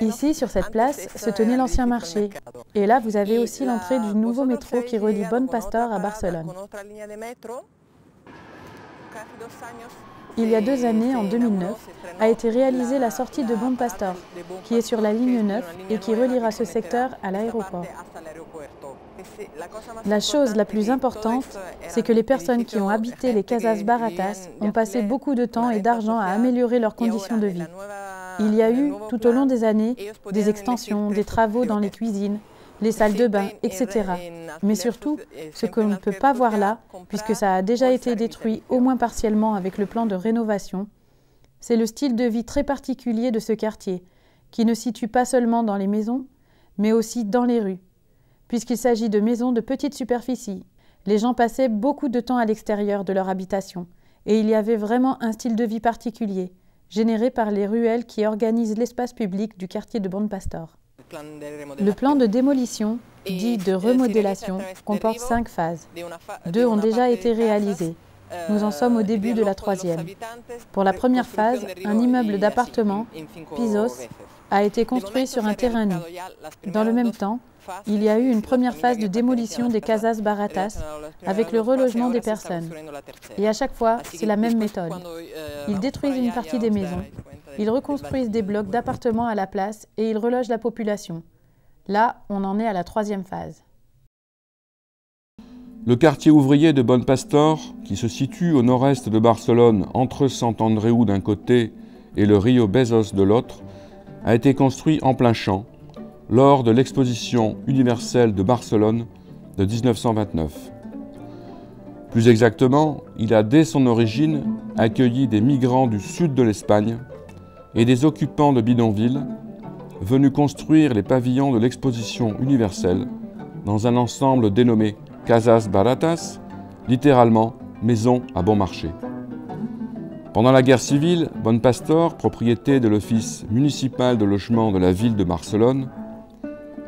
Ici, sur cette place, se tenait l'ancien marché. Et là, vous avez aussi l'entrée du nouveau métro qui relie Bon Pastor à Barcelone. Il y a 2 années, en 2009, a été réalisée la sortie de Bon Pastor, qui est sur la ligne 9 et qui reliera ce secteur à l'aéroport. La chose la plus importante, c'est que les personnes qui ont habité les Casas Baratas ont passé beaucoup de temps et d'argent à améliorer leurs conditions de vie. Il y a eu, tout au long des années, des extensions, des travaux dans les cuisines, les salles de bain, etc. Mais surtout, ce qu'on ne peut pas voir là, puisque ça a déjà été détruit au moins partiellement avec le plan de rénovation, c'est le style de vie très particulier de ce quartier, qui ne se situe pas seulement dans les maisons, mais aussi dans les rues, puisqu'il s'agit de maisons de petite superficie. Les gens passaient beaucoup de temps à l'extérieur de leur habitation, et il y avait vraiment un style de vie particulier, généré par les ruelles qui organisent l'espace public du quartier de Bon Pastor. Le plan de démolition, dit de remodélation, comporte 5 phases. 2 ont déjà été réalisées. Nous en sommes au début de la 3e. Pour la première phase, un immeuble d'appartements, Pisos, a été construit sur un terrain nu. Dans le même temps, il y a eu une première phase de démolition des Casas Baratas avec le relogement des personnes. Et à chaque fois, c'est la même méthode. Ils détruisent une partie des maisons, ils reconstruisent des blocs d'appartements à la place et ils relogent la population. Là, on en est à la 3e phase. Le quartier ouvrier de Bon Pastor, qui se situe au nord-est de Barcelone, entre Sant Andreu d'un côté et le Rio Bezos de l'autre, a été construit en plein champ lors de l'exposition universelle de Barcelone de 1929. Plus exactement, il a dès son origine accueilli des migrants du sud de l'Espagne et des occupants de bidonvilles venus construire les pavillons de l'exposition universelle dans un ensemble dénommé Casas Baratas, littéralement maison à bon marché. Pendant la guerre civile, Bon Pastor, propriété de l'office municipal de logement de la ville de Barcelone,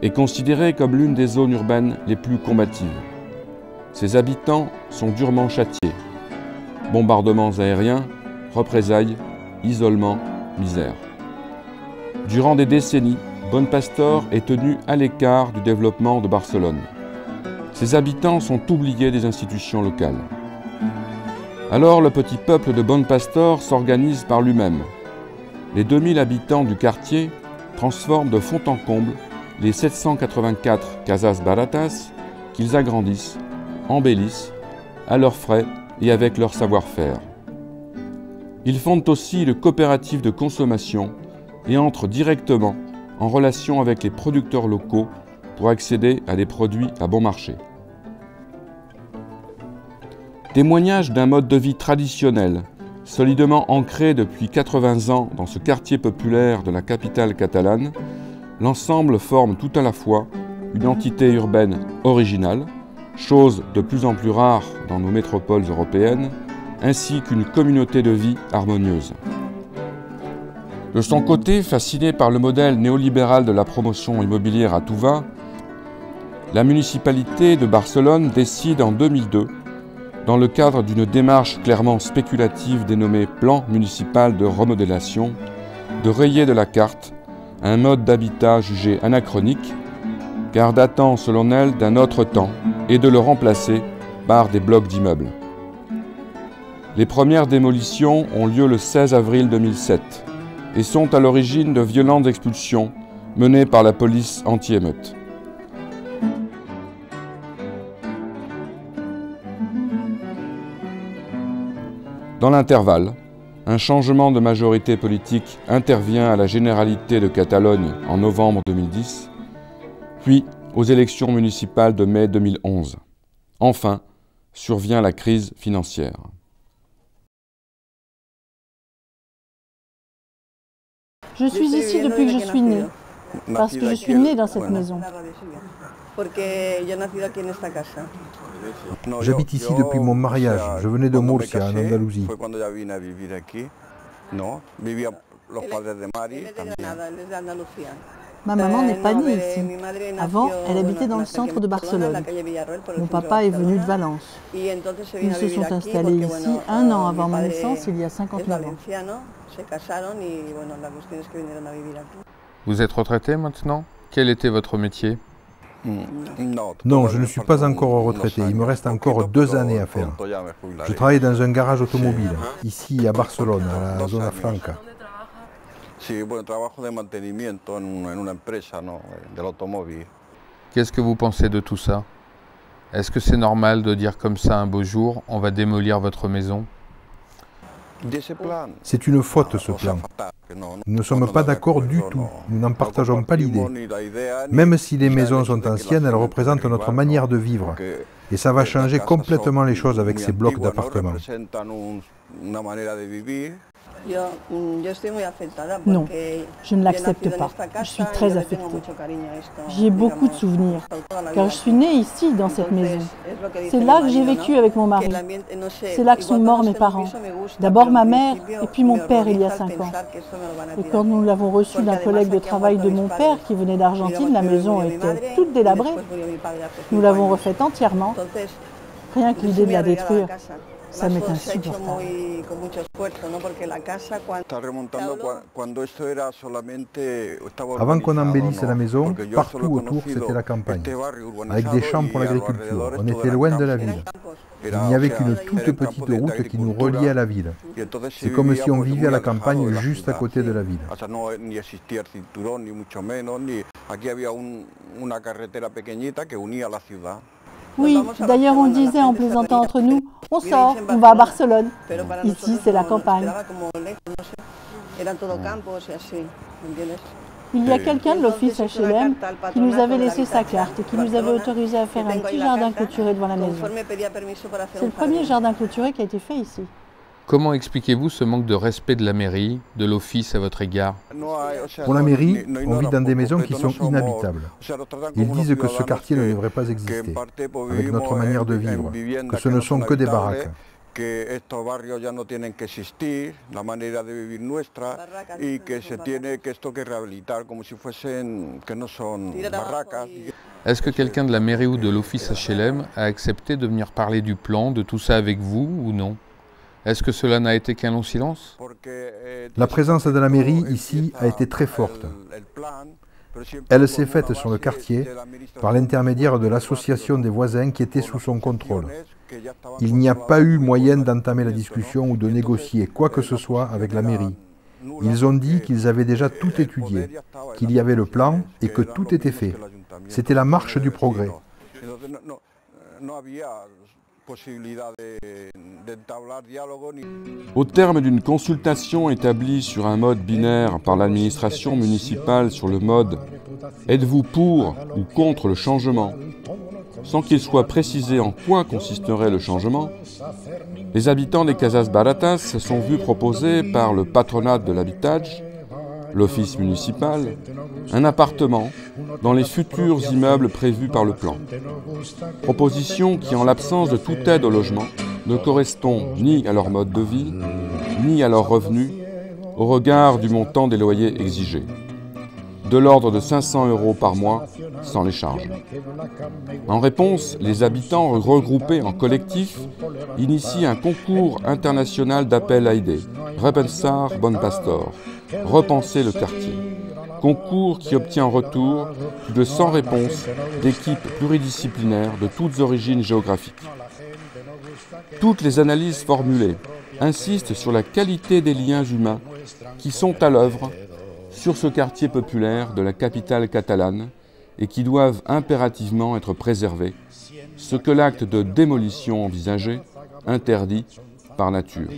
est considérée comme l'une des zones urbaines les plus combatives. Ses habitants sont durement châtiés. Bombardements aériens, représailles, isolement, misère. Durant des décennies, Bon Pastor est tenu à l'écart du développement de Barcelone. Ses habitants sont oubliés des institutions locales. Alors le petit peuple de Bon Pastor s'organise par lui-même. Les 2000 habitants du quartier transforment de fond en comble les 784 Casas Baratas qu'ils agrandissent, embellissent, à leurs frais et avec leur savoir-faire. Ils fondent aussi le coopératif de consommation et entrent directement en relation avec les producteurs locaux pour accéder à des produits à bon marché. Témoignage d'un mode de vie traditionnel, solidement ancré depuis 80 ans dans ce quartier populaire de la capitale catalane, l'ensemble forme tout à la fois une entité urbaine originale, chose de plus en plus rare dans nos métropoles européennes, ainsi qu'une communauté de vie harmonieuse. De son côté, fasciné par le modèle néolibéral de la promotion immobilière à tout va, la municipalité de Barcelone décide en 2002, dans le cadre d'une démarche clairement spéculative dénommée Plan municipal de remodélation, de rayer de la carte un mode d'habitat jugé anachronique, car datant selon elle d'un autre temps, et de le remplacer par des blocs d'immeubles. Les premières démolitions ont lieu le 16 avril 2007 et sont à l'origine de violentes expulsions menées par la police anti-émeute. Dans l'intervalle, un changement de majorité politique intervient à la Généralité de Catalogne en novembre 2010, puis aux élections municipales de mai 2011. Enfin, survient la crise financière. Je suis ici depuis que je suis née, parce que je suis née dans cette maison. J'habite ici depuis mon mariage. Je venais de Murcia, en Andalousie. Ma maman n'est pas née ici. Avant, elle habitait dans le centre de Barcelone. Mon papa est venu de Valence. Ils se sont installés ici 1 an avant ma naissance, il y a 59 ans. Vous êtes retraité maintenant? Quel était votre métier? Non, je ne suis pas encore retraité. Il me reste encore 2 années à faire. Je travaille dans un garage automobile, ici à Barcelone, à la Zona Franca. Qu'est-ce que vous pensez de tout ça? Est-ce que c'est normal de dire comme ça un beau jour, on va démolir votre maison? C'est une faute, ce plan. Nous ne sommes pas d'accord du tout. Nous n'en partageons pas l'idée. Même si les maisons sont anciennes, elles représentent notre manière de vivre. Et ça va changer complètement les choses avec ces blocs d'appartements. Non, je ne l'accepte pas. Je suis très affectée. J'y ai beaucoup de souvenirs, car je suis née ici, dans cette maison. C'est là que j'ai vécu avec mon mari. C'est là que sont morts mes parents. D'abord ma mère, et puis mon père il y a 5 ans. Et quand nous l'avons reçu d'un collègue de travail de mon père qui venait d'Argentine, la maison était toute délabrée. Nous l'avons refaite entièrement. Rien que l'idée de la détruire, ça m'est insupportable. Avant qu'on embellisse la maison, partout autour c'était la campagne, avec des champs pour l'agriculture. On était loin de la ville. Il n'y avait qu'une toute petite route qui nous reliait à la ville. C'est comme si on vivait à la campagne juste à côté de la ville. Oui, d'ailleurs on disait en plaisantant entre nous, on sort, on va à Barcelone. Ici c'est la campagne. Il y a quelqu'un de l'office HLM qui nous avait laissé sa carte et qui nous avait autorisé à faire un petit jardin clôturé devant la maison. C'est le premier jardin clôturé qui a été fait ici. Comment expliquez-vous ce manque de respect de la mairie, de l'office à votre égard? Pour la mairie, on vit dans des maisons qui sont inhabitables. Ils disent que ce quartier ne devrait pas exister, avec notre manière de vivre, que ce ne sont que des baraques. Est-ce que quelqu'un de la mairie ou de l'office HLM a accepté de venir parler du plan, de tout ça avec vous ou non? Est-ce que cela n'a été qu'un long silence? La présence de la mairie ici a été très forte. Elle s'est faite sur le quartier par l'intermédiaire de l'association des voisins qui était sous son contrôle. Il n'y a pas eu moyen d'entamer la discussion ou de négocier quoi que ce soit avec la mairie. Ils ont dit qu'ils avaient déjà tout étudié, qu'il y avait le plan et que tout était fait. C'était la marche du progrès. Au terme d'une consultation établie sur un mode binaire par l'administration municipale sur le mode « Êtes-vous pour ou contre le changement ?», sans qu'il soit précisé en quoi consisterait le changement, les habitants des Casas Baratas se sont vus proposer par le patronat de l'habitage l'office municipal, un appartement dans les futurs immeubles prévus par le plan. Proposition qui, en l'absence de toute aide au logement, ne correspond ni à leur mode de vie, ni à leurs revenus, au regard du montant des loyers exigés, de l'ordre de 500 € par mois, sans les charges. En réponse, les habitants regroupés en collectif initient un concours international d'appel à idées, Repensar Bon Pastor, repenser le quartier. Concours qui obtient en retour plus de 100 réponses d'équipes pluridisciplinaires de toutes origines géographiques. Toutes les analyses formulées insistent sur la qualité des liens humains qui sont à l'œuvre sur ce quartier populaire de la capitale catalane et qui doivent impérativement être préservés, ce que l'acte de démolition envisagé interdit par nature.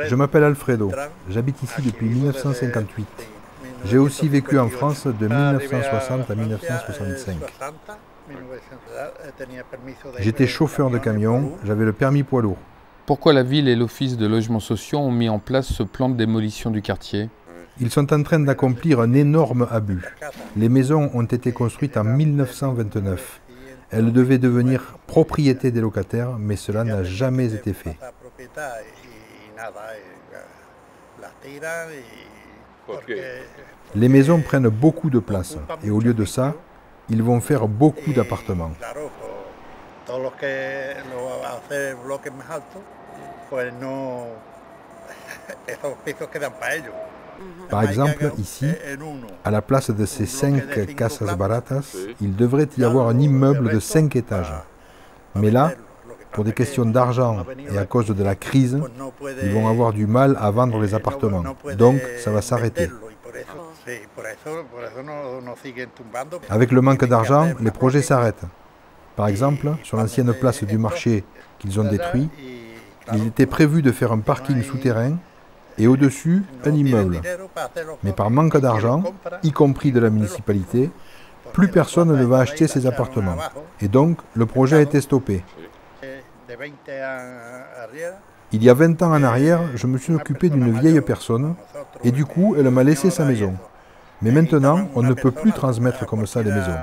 Je m'appelle Alfredo, j'habite ici depuis 1958. J'ai aussi vécu en France de 1960 à 1965. J'étais chauffeur de camion, j'avais le permis poids lourd. Pourquoi la ville et l'Office de logements sociaux ont mis en place ce plan de démolition du quartier? Ils sont en train d'accomplir un énorme abus. Les maisons ont été construites en 1929. Elles devaient devenir propriété des locataires, mais cela n'a jamais été fait. Les maisons prennent beaucoup de place, et au lieu de ça, ils vont faire beaucoup d'appartements. Par exemple, ici, à la place de ces 5 casas baratas, il devrait y avoir un immeuble de 5 étages. Mais là, pour des questions d'argent et à cause de la crise, ils vont avoir du mal à vendre les appartements. Donc, ça va s'arrêter. Avec le manque d'argent, les projets s'arrêtent. Par exemple, sur l'ancienne place du marché qu'ils ont détruit, il était prévu de faire un parking souterrain et au-dessus, un immeuble. Mais par manque d'argent, y compris de la municipalité, plus personne ne va acheter ces appartements. Et donc, le projet a été stoppé. Il y a 20 ans en arrière, je me suis occupé d'une vieille personne et du coup, elle m'a laissé sa maison. Mais maintenant, on ne peut plus transmettre comme ça les maisons.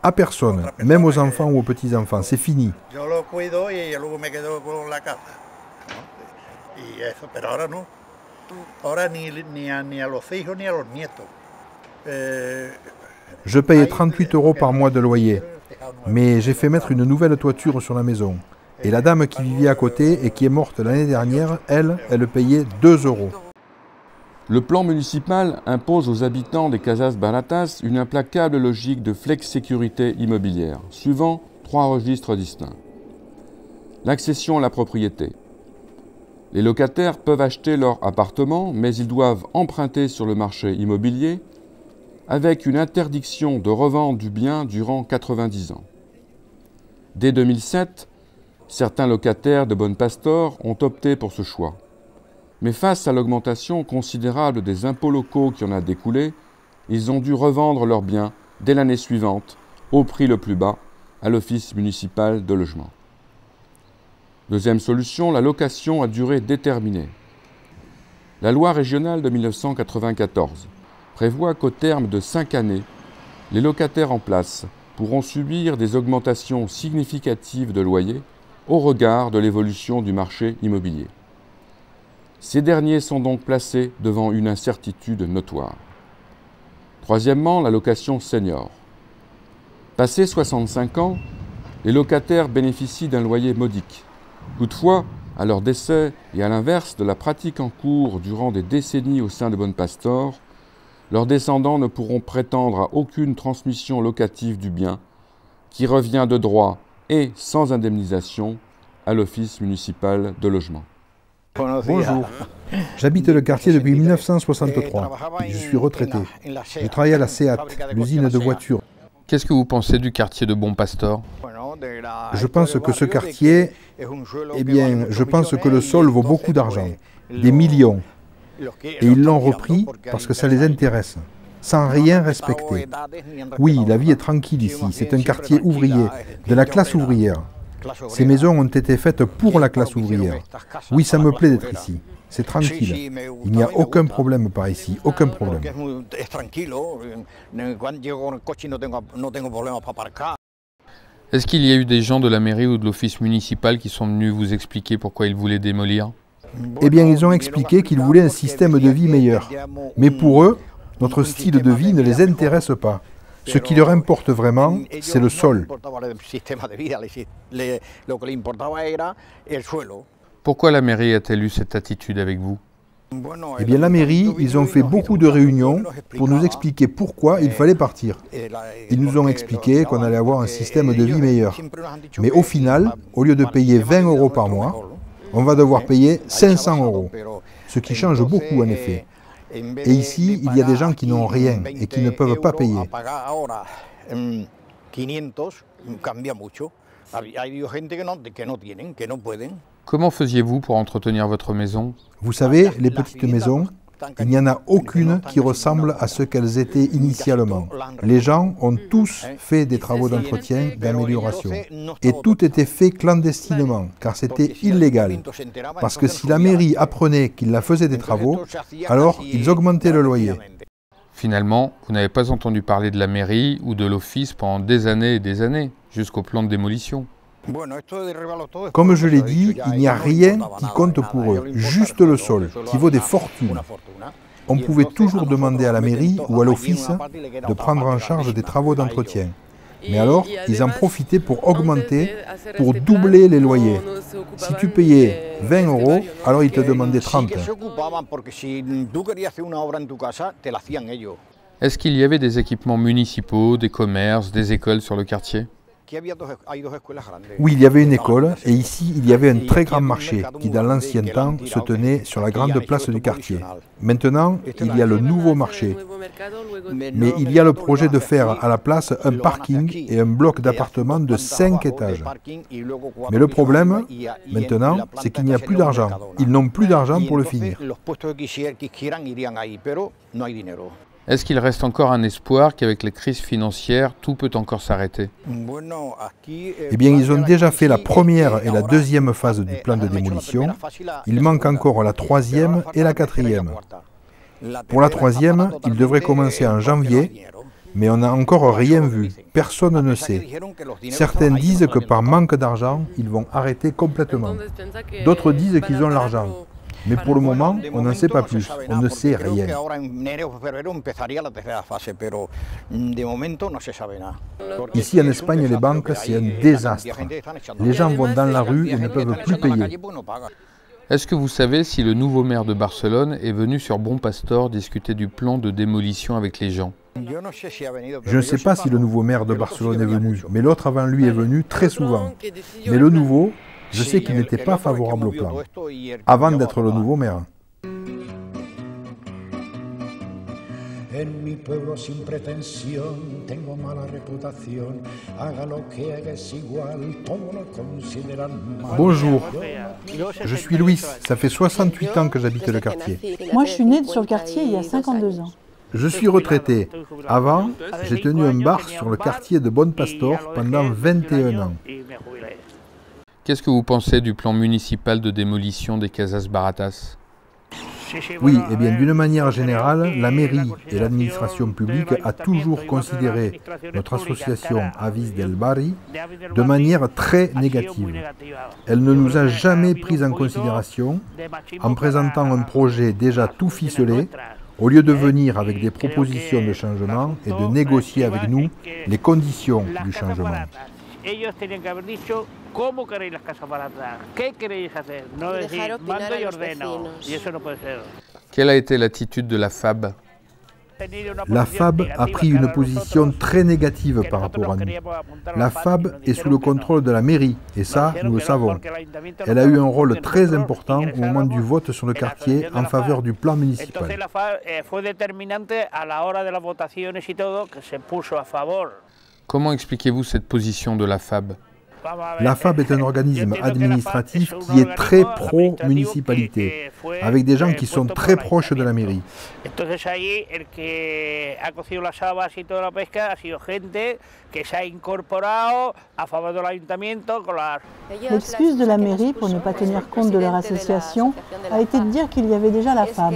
À personne, même aux enfants ou aux petits-enfants, c'est fini. Je paye 38 € par mois de loyer, mais j'ai fait mettre une nouvelle toiture sur la maison. Et la dame qui vivait à côté et qui est morte l'année dernière, elle payait 2 €. Le plan municipal impose aux habitants des Casas Baratas une implacable logique de flex-sécurité immobilière, suivant 3 registres distincts. L'accession à la propriété. Les locataires peuvent acheter leur appartement, mais ils doivent emprunter sur le marché immobilier avec une interdiction de revente du bien durant 90 ans. Dès 2007, certains locataires de Bon Pastor ont opté pour ce choix. Mais face à l'augmentation considérable des impôts locaux qui en a découlé, ils ont dû revendre leurs biens dès l'année suivante, au prix le plus bas, à l'Office municipal de logement. Deuxième solution, la location à durée déterminée. La loi régionale de 1994 prévoit qu'au terme de 5 années, les locataires en place pourront subir des augmentations significatives de loyers au regard de l'évolution du marché immobilier. Ces derniers sont donc placés devant une incertitude notoire. Troisièmement, la location senior. Passés 65 ans, les locataires bénéficient d'un loyer modique. Toutefois, à leur décès et à l'inverse de la pratique en cours durant des décennies au sein de Bon Pastor, leurs descendants ne pourront prétendre à aucune transmission locative du bien, qui revient de droit et sans indemnisation à l'Office municipal de logement. Bonjour, j'habite le quartier depuis 1963. Je suis retraité. Je travaille à la SEAT, l'usine de voitures. Qu'est-ce que vous pensez du quartier de Bon Pastor? Je pense que ce quartier, je pense que le sol vaut beaucoup d'argent, des millions. Et ils l'ont repris parce que ça les intéresse, sans rien respecter. Oui, la vie est tranquille ici, c'est un quartier ouvrier, de la classe ouvrière. Ces maisons ont été faites pour la classe ouvrière. Oui, ça me plaît d'être ici. C'est tranquille. Il n'y a aucun problème par ici, aucun problème. Est-ce qu'il y a eu des gens de la mairie ou de l'office municipal qui sont venus vous expliquer pourquoi ils voulaient démolir? Eh bien, ils ont expliqué qu'ils voulaient un système de vie meilleur. Mais pour eux, notre style de vie ne les intéresse pas. Ce qui leur importe vraiment, c'est le sol. Pourquoi la mairie a-t-elle eu cette attitude avec vous? Eh bien, la mairie, ils ont fait beaucoup de réunions pour nous expliquer pourquoi il fallait partir. Ils nous ont expliqué qu'on allait avoir un système de vie meilleur. Mais au final, au lieu de payer 20 € par mois, on va devoir payer 500 €, ce qui change beaucoup en effet. Et ici, il y a des gens qui n'ont rien et qui ne peuvent pas payer. Comment faisiez-vous pour entretenir votre maison? Vous savez, les petites maisons, il n'y en a aucune qui ressemble à ce qu'elles étaient initialement. Les gens ont tous fait des travaux d'entretien, d'amélioration. Et tout était fait clandestinement, car c'était illégal. Parce que si la mairie apprenait qu'ils la faisaient des travaux, alors ils augmentaient le loyer. Finalement, vous n'avez pas entendu parler de la mairie ou de l'office pendant des années et des années, jusqu'au plan de démolition. Comme je l'ai dit, il n'y a rien qui compte pour eux, juste le sol, qui vaut des fortunes. On pouvait toujours demander à la mairie ou à l'office de prendre en charge des travaux d'entretien. Mais alors, ils en profitaient pour augmenter, pour doubler les loyers. Si tu payais 20 €, alors ils te demandaient 30. Est-ce qu'il y avait des équipements municipaux, des commerces, des écoles sur le quartier? Oui, il y avait une école et ici il y avait un très grand marché qui dans l'ancien temps se tenait sur la grande place du quartier. Maintenant, il y a le nouveau marché. Mais il y a le projet de faire à la place un parking et un bloc d'appartements de 5 étages. Mais le problème, maintenant, c'est qu'il n'y a plus d'argent. Ils n'ont plus d'argent pour le finir. Est-ce qu'il reste encore un espoir qu'avec les crises financières, tout peut encore s'arrêter? Eh bien, ils ont déjà fait la première et la deuxième phase du plan de démolition. Il manque encore la troisième et la quatrième. Pour la troisième, il devrait commencer en janvier, mais on n'a encore rien vu. Personne ne sait. Certains disent que par manque d'argent, ils vont arrêter complètement. D'autres disent qu'ils ont l'argent. Mais pour le moment, on n'en sait pas plus, on ne sait rien. Ici en Espagne, les banques, c'est un désastre. Les gens vont dans la rue et ne peuvent plus payer. Est-ce que vous savez si le nouveau maire de Barcelone est venu sur Bon Pastor discuter du plan de démolition avec les gens? Je ne sais pas si le nouveau maire de Barcelone est venu, mais l'autre avant lui est venu très souvent. Mais le nouveau, je sais qu'il n'était pas favorable au plan, avant d'être le nouveau maire. Bonjour, je suis Luis, ça fait 68 ans que j'habite le quartier. Moi, je suis née sur le quartier il y a 52 ans. Je suis retraité. Avant, j'ai tenu un bar sur le quartier de Bon Pastor pendant 21 ans. Qu'est-ce que vous pensez du plan municipal de démolition des Casas Baratas? Oui, eh bien, d'une manière générale, la mairie et l'administration publique a toujours considéré notre association Avis del Barri de manière très négative. Elle ne nous a jamais pris en considération en présentant un projet déjà tout ficelé, au lieu de venir avec des propositions de changement et de négocier avec nous les conditions du changement. ¿Cómo queréis las casas baratas? ¿Qué queréis hacer? No decir, mando y ordeno. Y eso no puede ser. Quelle a été l'attitude de la FAB? La FAB a pris une position très négative par rapport à nous. La FAB est sous le contrôle de la mairie, et ça, nous le savons. Elle a eu un rôle très important au moment du vote sur le quartier en faveur du plan municipal. Comment expliquez-vous cette position de la FAB? La FAB est un organisme administratif qui est très pro-municipalité, avec des gens qui sont très proches de la mairie. L'excuse de la mairie pour ne pas tenir compte de leur association a été de dire qu'il y avait déjà la FAB.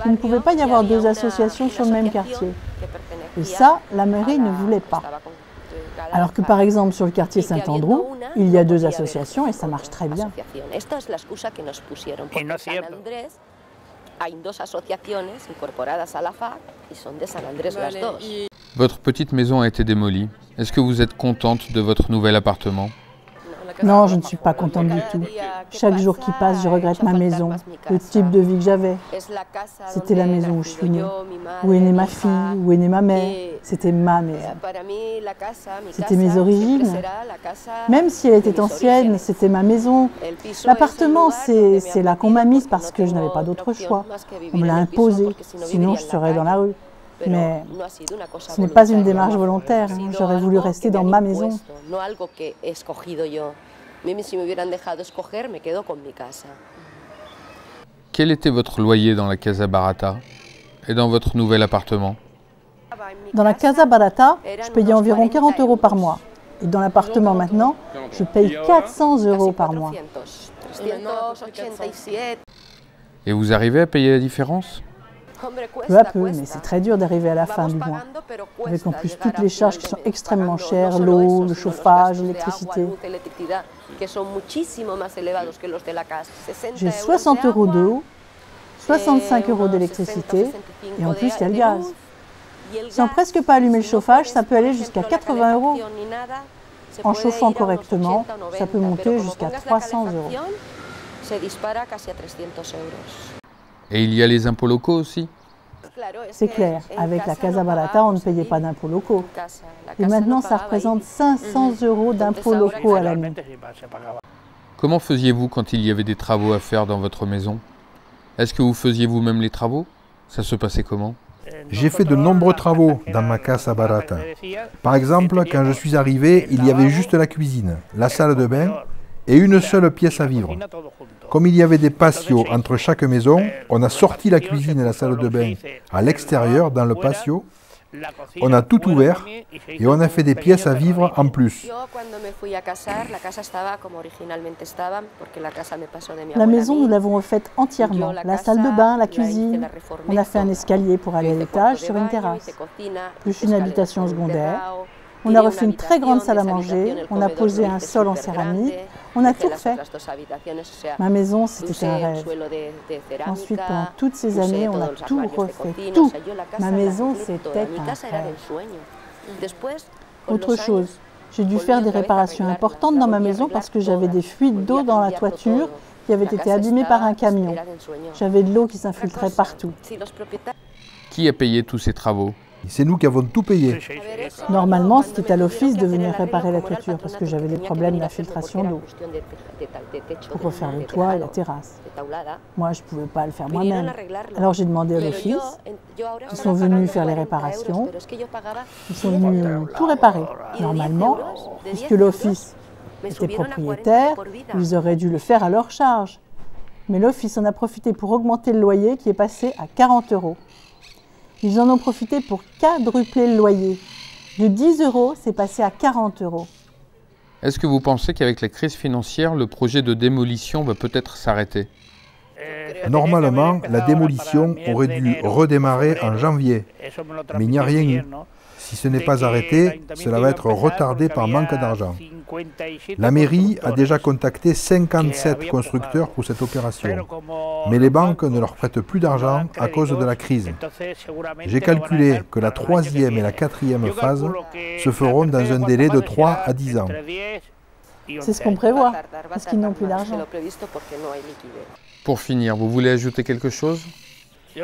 Il ne pouvait pas y avoir deux associations sur le même quartier. Et ça, la mairie ne voulait pas. Alors que par exemple sur le quartier Saint-Andrew, il y a deux associations et ça marche très bien. Votre petite maison a été démolie. Est-ce que vous êtes contente de votre nouvel appartement? Non, je ne suis pas contente du tout. Chaque jour qui passe, je regrette ma maison, le type de vie que j'avais. C'était la maison où je suis née, où est née ma fille, où est née ma mère. C'était ma mère. C'était mes origines. Même si elle était ancienne, c'était ma maison. L'appartement, c'est là qu'on m'a mise parce que je n'avais pas d'autre choix. On me l'a imposé, sinon je serais dans la rue. Mais ce n'est pas une démarche volontaire. J'aurais voulu rester dans ma maison. Quel était votre loyer dans la Casa Barata et dans votre nouvel appartement? Dans la Casa Barata, je payais environ 40 € par mois. Et dans l'appartement maintenant, je paye 400 € par mois. Et vous arrivez à payer la différence? Peu à peu, mais c'est très dur d'arriver à la fin du mois. Avec en plus toutes les charges qui sont extrêmement chères, l'eau, le chauffage, l'électricité. J'ai 60 € d'eau, 65 € d'électricité et en plus il y a le gaz. Sans presque pas allumer le chauffage, ça peut aller jusqu'à 80 €. En chauffant correctement, ça peut monter jusqu'à 300 €. Et il y a les impôts locaux aussi? C'est clair, avec la Casa Barata, on ne payait pas d'impôts locaux. Et maintenant, ça représente 500 € d'impôts locaux à l'année. Comment faisiez-vous quand il y avait des travaux à faire dans votre maison? Est-ce que vous faisiez vous-même les travaux? Ça se passait comment? J'ai fait de nombreux travaux dans ma Casa Barata. Par exemple, quand je suis arrivé, il y avait juste la cuisine, la salle de bain et une seule pièce à vivre. Comme il y avait des patios entre chaque maison, on a sorti la cuisine et la salle de bain à l'extérieur, dans le patio. On a tout ouvert et on a fait des pièces à vivre en plus. La maison, nous l'avons refaite entièrement. La salle de bain, la cuisine. On a fait un escalier pour aller à l'étage sur une terrasse. Plus une habitation secondaire. On a refait une très grande salle à manger, on a posé un sol en céramique, on a tout refait. Ma maison, c'était un rêve. Ensuite, pendant toutes ces années, on a tout refait, tout. Ma maison, c'était un rêve. Autre chose, j'ai dû faire des réparations importantes dans ma maison parce que j'avais des fuites d'eau dans la toiture qui avaient été abîmées par un camion. J'avais de l'eau qui s'infiltrait partout. Qui a payé tous ces travaux? C'est nous qui avons tout payé. Normalement, c'était à l'office de venir réparer la toiture parce que j'avais des problèmes d'infiltration d'eau pour refaire le toit et la terrasse. Moi, je ne pouvais pas le faire moi-même. Alors j'ai demandé à l'office. Ils sont venus faire les réparations. Ils sont venus tout réparer. Normalement, puisque l'office était propriétaire, ils auraient dû le faire à leur charge. Mais l'office en a profité pour augmenter le loyer qui est passé à 40 €. Ils en ont profité pour quadrupler le loyer. De 10 €, c'est passé à 40 €. Est-ce que vous pensez qu'avec la crise financière, le projet de démolition va peut-être s'arrêter? Normalement, la démolition aurait dû redémarrer en janvier, mais il n'y a rien eu. Si ce n'est pas arrêté, cela va être retardé par manque d'argent. La mairie a déjà contacté 57 constructeurs pour cette opération, mais les banques ne leur prêtent plus d'argent à cause de la crise. J'ai calculé que la 3e et la 4e phase se feront dans un délai de 3 à 10 ans. C'est ce qu'on prévoit, parce qu'ils n'ont plus d'argent. Pour finir, vous voulez ajouter quelque chose?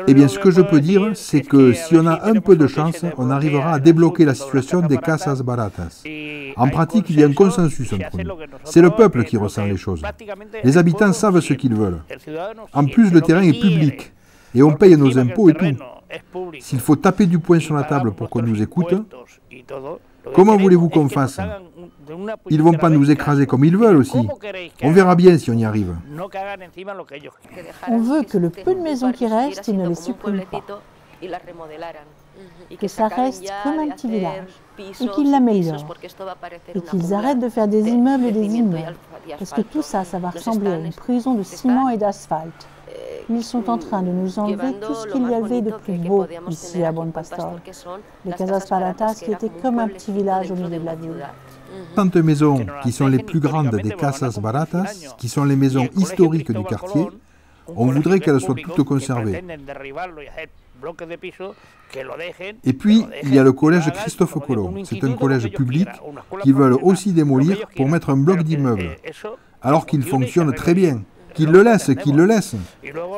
Eh bien, ce que je peux dire, c'est que si on a un peu de chance, on arrivera à débloquer la situation des Casas Baratas. En pratique, il y a un consensus entre nous. C'est le peuple qui ressent les choses. Les habitants savent ce qu'ils veulent. En plus, le terrain est public et on paye nos impôts et tout. S'il faut taper du poing sur la table pour qu'on nous écoute, Comment voulez-vous qu'on fasse? Ils ne vont pas nous écraser comme ils veulent aussi. On verra bien si on y arrive. On veut que le peu de maisons qui restent, ils ne les suppriment pas. Que ça reste comme un petit village et qu'ils l'améliorent. Et qu'ils arrêtent de faire des immeubles et des immeubles. Parce que tout ça, ça va ressembler à une prison de ciment et d'asphalte. Ils sont en train de nous enlever tout ce qu'il y avait de plus beau ici à Bon Pastor. Les Casas Baratas qui étaient comme un petit village au milieu de la ville. 30 maisons qui sont les plus grandes des Casas Baratas, qui sont les maisons historiques du quartier, on voudrait qu'elles soient toutes conservées. Et puis, il y a le collège Christophe Colomb. C'est un collège public qu'ils veulent aussi démolir pour mettre un bloc d'immeubles. Alors qu'il fonctionne très bien. Qu'ils le laissent, qu'ils le laissent.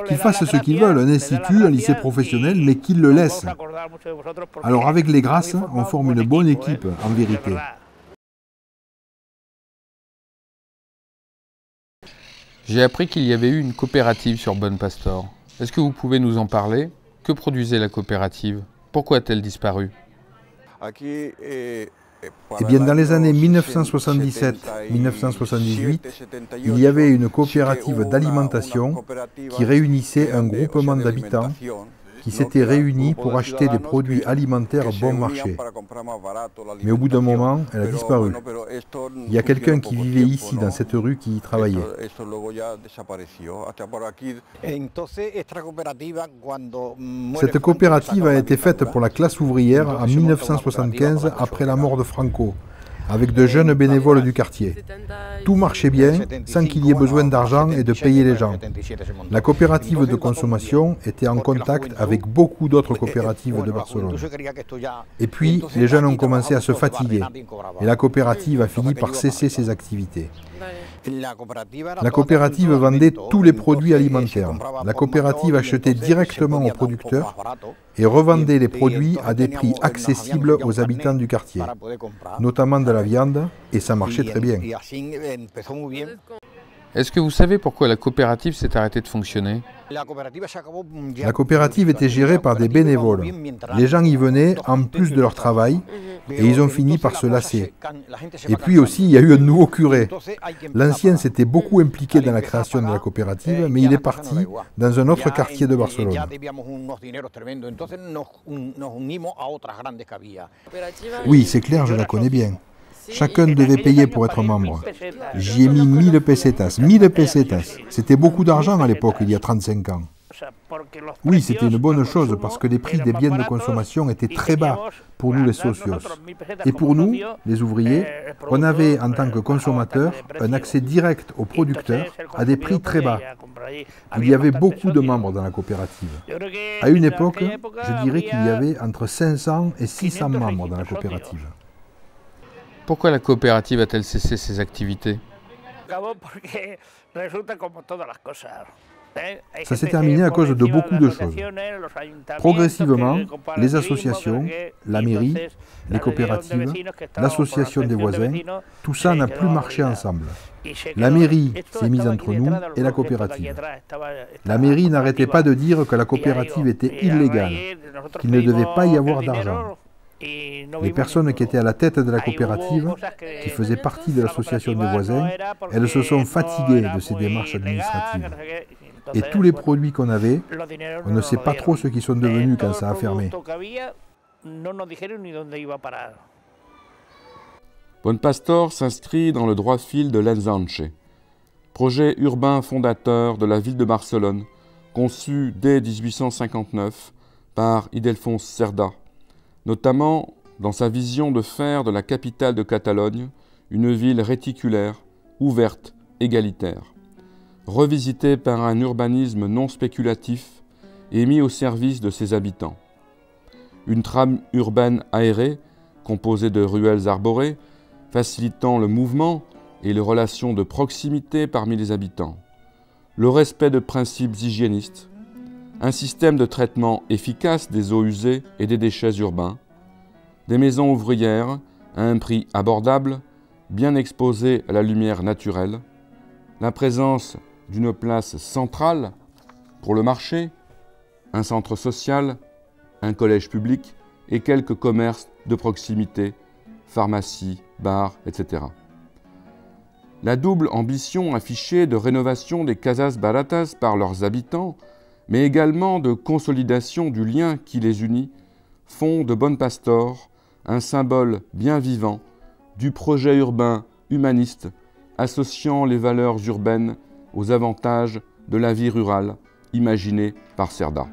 Qu'ils fassent ce qu'ils veulent, un institut, un lycée professionnel, mais qu'ils le laissent. Alors avec les Grasses, on forme une bonne équipe, en vérité. J'ai appris qu'il y avait eu une coopérative sur Bon Pastor. Est-ce que vous pouvez nous en parler? Que produisait la coopérative? Pourquoi a-t-elle disparu? Eh bien, dans les années 1977-1978, il y avait une coopérative d'alimentation qui réunissait un groupement d'habitants qui s'étaient réunis pour acheter des produits alimentaires bon marché. Mais au bout d'un moment, elle a disparu. Il y a quelqu'un qui vivait ici, dans cette rue, qui y travaillait. Cette coopérative a été faite pour la classe ouvrière en 1975, après la mort de Franco, avec de jeunes bénévoles du quartier. Tout marchait bien, sans qu'il y ait besoin d'argent et de payer les gens. La coopérative de consommation était en contact avec beaucoup d'autres coopératives de Barcelone. Et puis, les jeunes ont commencé à se fatiguer, et la coopérative a fini par cesser ses activités. La coopérative vendait tous les produits alimentaires. La coopérative achetait directement aux producteurs et revendait les produits à des prix accessibles aux habitants du quartier, notamment de la viande, et ça marchait très bien. Est-ce que vous savez pourquoi la coopérative s'est arrêtée de fonctionner? La coopérative était gérée par des bénévoles. Les gens y venaient en plus de leur travail et ils ont fini par se lasser. Et puis aussi, il y a eu un nouveau curé. L'ancien s'était beaucoup impliqué dans la création de la coopérative, mais il est parti dans un autre quartier de Barcelone. Oui, c'est clair, je la connais bien. Chacun devait payer pour être membre. J'y ai mis 1000 pesetas. 1000 pesetas. C'était beaucoup d'argent à l'époque, il y a 35 ans. Oui, c'était une bonne chose parce que les prix des biens de consommation étaient très bas pour nous les socios. Et pour nous, les ouvriers, on avait en tant que consommateurs un accès direct aux producteurs à des prix très bas. Il y avait beaucoup de membres dans la coopérative. À une époque, je dirais qu'il y avait entre 500 et 600 membres dans la coopérative. Pourquoi la coopérative a-t-elle cessé ses activités? Ça s'est terminé à cause de beaucoup de choses. Progressivement, les associations, la mairie, les coopératives, l'association des voisins, tout ça n'a plus marché ensemble. La mairie s'est mise entre nous et la coopérative. La mairie n'arrêtait pas de dire que la coopérative était illégale, qu'il ne devait pas y avoir d'argent. Les personnes qui étaient à la tête de la coopérative, qui faisaient partie de l'association des voisins, elles se sont fatiguées de ces démarches administratives. Et tous les produits qu'on avait, on ne sait pas trop ce qu'ils sont devenus quand ça a fermé. Bon Pastor s'inscrit dans le droit fil de l'Ensanche, projet urbain fondateur de la ville de Barcelone, conçu dès 1859 par Ildefonso Cerda, notamment dans sa vision de faire de la capitale de Catalogne une ville réticulaire, ouverte, égalitaire, revisitée par un urbanisme non spéculatif et mis au service de ses habitants. Une trame urbaine aérée, composée de ruelles arborées, facilitant le mouvement et les relations de proximité parmi les habitants, le respect de principes hygiénistes, un système de traitement efficace des eaux usées et des déchets urbains, des maisons ouvrières à un prix abordable, bien exposées à la lumière naturelle, la présence d'une place centrale pour le marché, un centre social, un collège public et quelques commerces de proximité pharmacies, bars, etc. La double ambition affichée de rénovation des casas baratas par leurs habitants, mais également de consolidation du lien qui les unit, font de Bon Pastor un symbole bien vivant du projet urbain humaniste associant les valeurs urbaines aux avantages de la vie rurale imaginée par Cerda.